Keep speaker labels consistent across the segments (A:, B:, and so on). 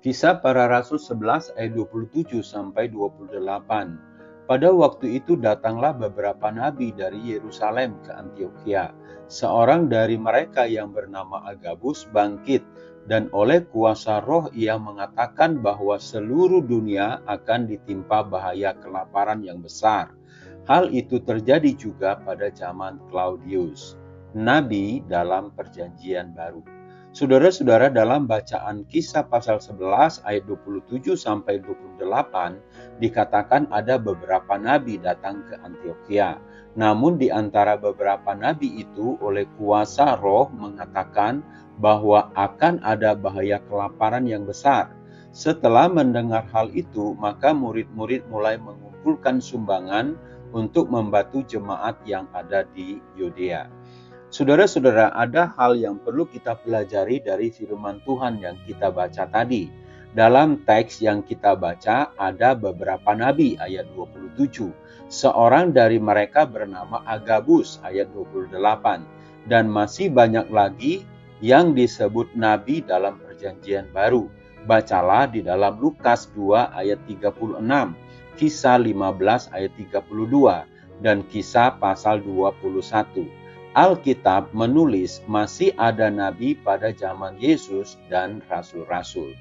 A: Kisah Para Rasul 11 ayat 27 sampai 28. Pada waktu itu datanglah beberapa nabi dari Yerusalem ke Antiokhia. Seorang dari mereka yang bernama Agabus bangkit, dan oleh kuasa roh ia mengatakan bahwa seluruh dunia akan ditimpa bahaya kelaparan yang besar. Hal itu terjadi juga pada zaman Claudius, nabi dalam Perjanjian Baru. Saudara-saudara, dalam bacaan Kisah pasal 11 ayat 27 sampai 28 dikatakan ada beberapa nabi datang ke Antiokhia. Namun di antara beberapa nabi itu oleh kuasa roh mengatakan bahwa akan ada bahaya kelaparan yang besar. Setelah mendengar hal itu, maka murid-murid mulai mengumpulkan sumbangan untuk membantu jemaat yang ada di Yudea. Saudara-saudara, ada hal yang perlu kita pelajari dari firman Tuhan yang kita baca tadi. Dalam teks yang kita baca ada beberapa nabi ayat 27. Seorang dari mereka bernama Agabus ayat 28. Dan masih banyak lagi yang disebut nabi dalam Perjanjian Baru. Bacalah di dalam Lukas 2 ayat 36, Kisah 15 ayat 32, dan Kisah pasal 21. Alkitab menulis masih ada nabi pada zaman Yesus dan rasul-rasul.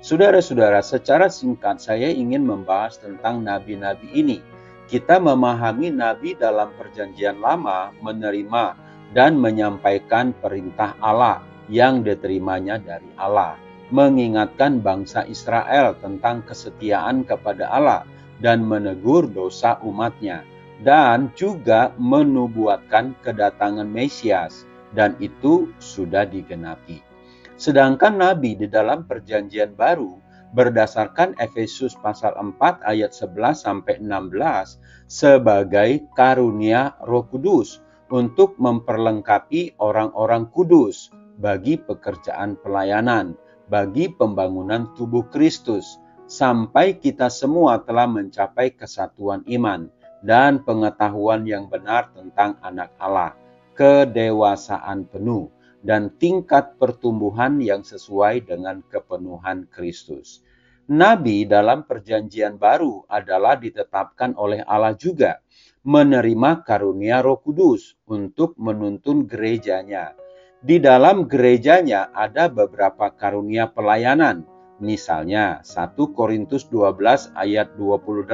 A: Saudara-saudara, secara singkat saya ingin membahas tentang nabi-nabi ini. Kita memahami nabi dalam Perjanjian Lama menerima dan menyampaikan perintah Allah yang diterimanya dari Allah, mengingatkan bangsa Israel tentang kesetiaan kepada Allah dan menegur dosa umatnya, dan juga menubuatkan kedatangan Mesias, dan itu sudah digenapi. Sedangkan nabi di dalam Perjanjian Baru berdasarkan Efesus pasal 4 ayat 11 sampai 16 sebagai karunia Roh Kudus untuk memperlengkapi orang-orang kudus bagi pekerjaan pelayanan, bagi pembangunan tubuh Kristus, sampai kita semua telah mencapai kesatuan iman dan pengetahuan yang benar tentang anak Allah, kedewasaan penuh, dan tingkat pertumbuhan yang sesuai dengan kepenuhan Kristus. Nabi dalam Perjanjian Baru adalah ditetapkan oleh Allah juga, menerima karunia Roh Kudus untuk menuntun gerejanya. Di dalam gerejanya ada beberapa karunia pelayanan. Misalnya 1 Korintus 12 ayat 28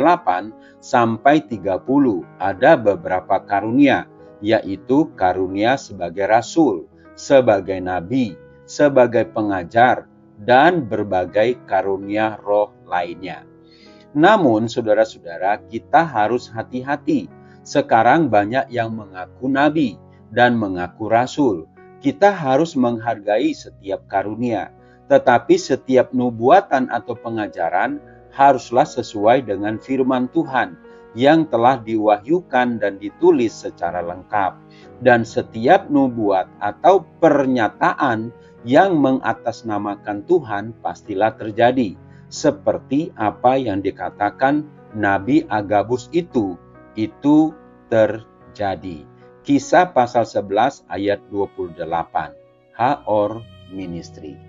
A: sampai 30 ada beberapa karunia, yaitu karunia sebagai rasul, sebagai nabi, sebagai pengajar, dan berbagai karunia roh lainnya. Namun saudara-saudara, kita harus hati-hati. Sekarang banyak yang mengaku nabi dan mengaku rasul. Kita harus menghargai setiap karunia. Tetapi setiap nubuatan atau pengajaran haruslah sesuai dengan firman Tuhan yang telah diwahyukan dan ditulis secara lengkap. Dan setiap nubuat atau pernyataan yang mengatasnamakan Tuhan pastilah terjadi. Seperti apa yang dikatakan Nabi Agabus itu terjadi. Kisah pasal 11 ayat 28. Haor Ministry.